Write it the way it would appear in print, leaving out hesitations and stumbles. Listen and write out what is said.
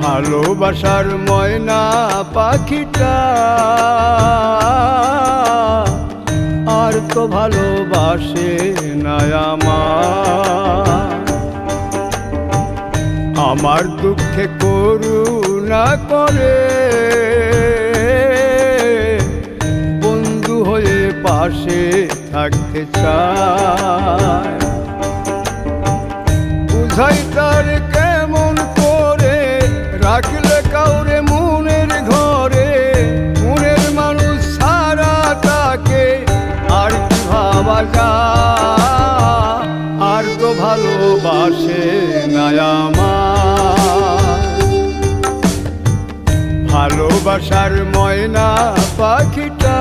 ভালোবাসার ময়না পাখিটা আর তো ভালোবাসে না আমার দুঃখে করুণা করে বন্ধু হয়ে পাশে থাকতে চায়। বুঝাই তার কেমন করে রাখলে কাউরে মনের ঘরে, মনের মানুষ সারা তাকে আর কি ভাবা যায়, আর তো ভালোবাসে না ভালোবাসার ময়না পাখিটা।